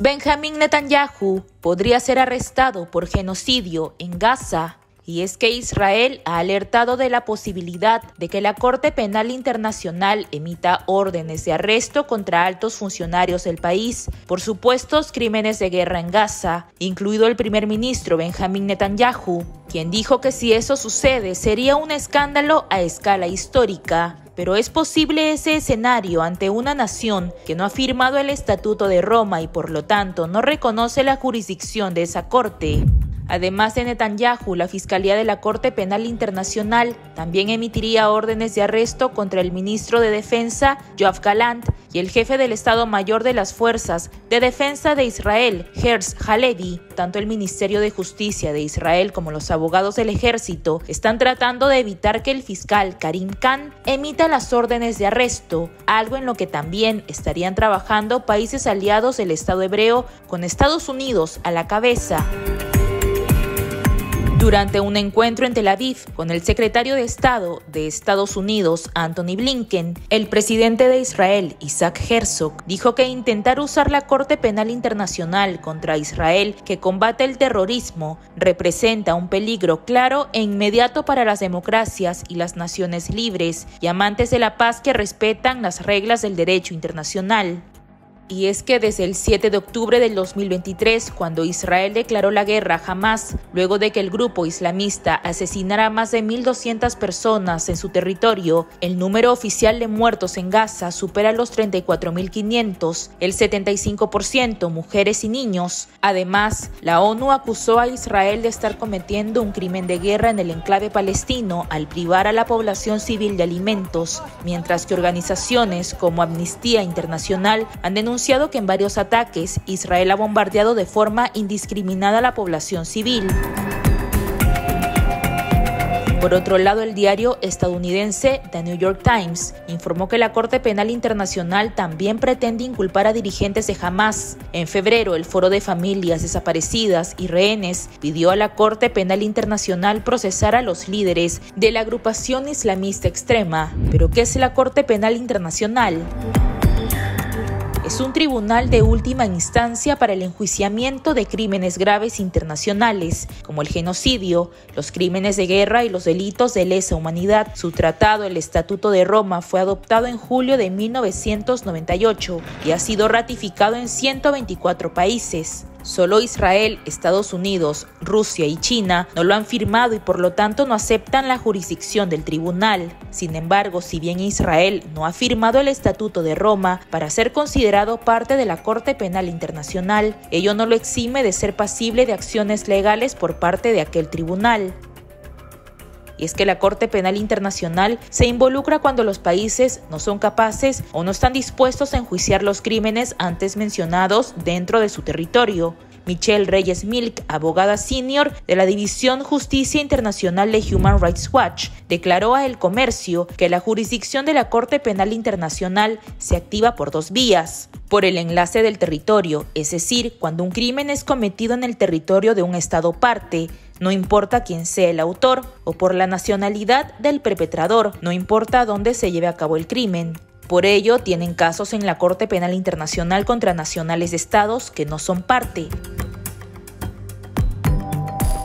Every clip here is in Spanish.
Benjamín Netanyahu podría ser arrestado por genocidio en Gaza. Y es que Israel ha alertado de la posibilidad de que la Corte Penal Internacional emita órdenes de arresto contra altos funcionarios del país por supuestos crímenes de guerra en Gaza, incluido el primer ministro Benjamín Netanyahu, quien dijo que si eso sucede sería un escándalo a escala histórica. Pero ¿es posible ese escenario ante una nación que no ha firmado el Estatuto de Roma y por lo tanto no reconoce la jurisdicción de esa corte? Además de Netanyahu, la Fiscalía de la Corte Penal Internacional también emitiría órdenes de arresto contra el ministro de Defensa, Yoav Gallant, y el jefe del Estado Mayor de las Fuerzas de Defensa de Israel, Herz Halevi. Tanto el Ministerio de Justicia de Israel como los abogados del ejército están tratando de evitar que el fiscal Karim Khan emita las órdenes de arresto, algo en lo que también estarían trabajando países aliados del Estado hebreo, con Estados Unidos a la cabeza. Durante un encuentro en Tel Aviv con el secretario de Estado de Estados Unidos, Antony Blinken, el presidente de Israel, Isaac Herzog, dijo que intentar usar la Corte Penal Internacional contra Israel, que combate el terrorismo, representa un peligro claro e inmediato para las democracias y las naciones libres y amantes de la paz que respetan las reglas del derecho internacional. Y es que desde el 7 de octubre del 2023, cuando Israel declaró la guerra a Hamas, luego de que el grupo islamista asesinara a más de 1.200 personas en su territorio, el número oficial de muertos en Gaza supera los 34.500, el 75% mujeres y niños. Además, la ONU acusó a Israel de estar cometiendo un crimen de guerra en el enclave palestino al privar a la población civil de alimentos, mientras que organizaciones como Amnistía Internacional han denunciado que en varios ataques Israel ha bombardeado de forma indiscriminada a la población civil. Por otro lado, el diario estadounidense The New York Times informó que la Corte Penal Internacional también pretende inculpar a dirigentes de Hamas. En febrero, el Foro de Familias Desaparecidas y Rehenes pidió a la Corte Penal Internacional procesar a los líderes de la agrupación islamista extrema. ¿Pero qué es la Corte Penal Internacional? Es un tribunal de última instancia para el enjuiciamiento de crímenes graves internacionales, como el genocidio, los crímenes de guerra y los delitos de lesa humanidad. Su tratado, el Estatuto de Roma, fue adoptado en julio de 1998 y ha sido ratificado en 124 países. Solo Israel, Estados Unidos, Rusia y China no lo han firmado y por lo tanto no aceptan la jurisdicción del tribunal. Sin embargo, si bien Israel no ha firmado el Estatuto de Roma para ser considerado parte de la Corte Penal Internacional, ello no lo exime de ser pasible de acciones legales por parte de aquel tribunal. Y es que la Corte Penal Internacional se involucra cuando los países no son capaces o no están dispuestos a enjuiciar los crímenes antes mencionados dentro de su territorio. Michelle Reyes Milk, abogada senior de la División Justicia Internacional de Human Rights Watch, declaró a El Comercio que la jurisdicción de la Corte Penal Internacional se activa por dos vías. Por el enlace del territorio, es decir, cuando un crimen es cometido en el territorio de un Estado parte, no importa quién sea el autor, o por la nacionalidad del perpetrador, no importa dónde se lleve a cabo el crimen. Por ello, tienen casos en la Corte Penal Internacional contra nacionales de estados que no son parte.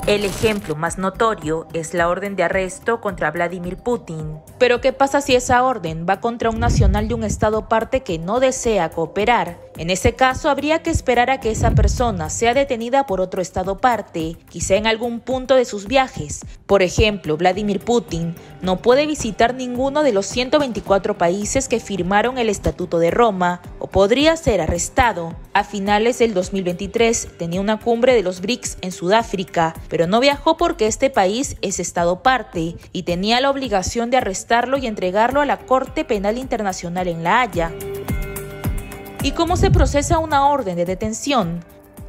El ejemplo más notorio es la orden de arresto contra Vladimir Putin. Pero ¿qué pasa si esa orden va contra un nacional de un estado parte que no desea cooperar? En ese caso, habría que esperar a que esa persona sea detenida por otro estado parte, quizá en algún punto de sus viajes. Por ejemplo, Vladimir Putin no puede visitar ninguno de los 124 países que firmaron el Estatuto de Roma, o podría ser arrestado. A finales del 2023 tenía una cumbre de los BRICS en Sudáfrica, pero no viajó porque este país es estado parte y tenía la obligación de arrestarlo y entregarlo a la Corte Penal Internacional en La Haya. ¿Y cómo se procesa una orden de detención?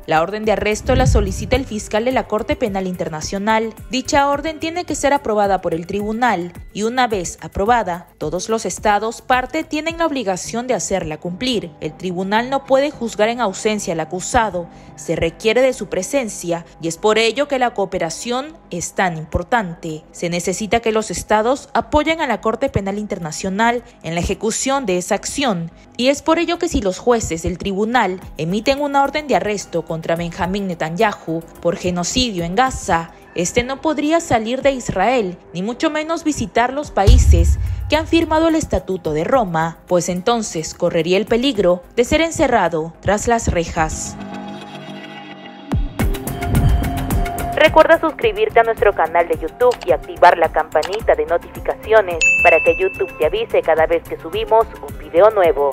La orden de arresto la solicita el fiscal de la Corte Penal Internacional. Dicha orden tiene que ser aprobada por el tribunal y una vez aprobada, todos los estados parte tienen la obligación de hacerla cumplir. El tribunal no puede juzgar en ausencia al acusado, se requiere de su presencia y es por ello que la cooperación es tan importante. Se necesita que los estados apoyen a la Corte Penal Internacional en la ejecución de esa acción y es por ello que si los jueces del tribunal emiten una orden de arresto contra Benjamín Netanyahu por genocidio en Gaza, este no podría salir de Israel, ni mucho menos visitar los países que han firmado el Estatuto de Roma, pues entonces correría el peligro de ser encerrado tras las rejas. Recuerda suscribirte a nuestro canal de YouTube y activar la campanita de notificaciones para que YouTube te avise cada vez que subimos un video nuevo.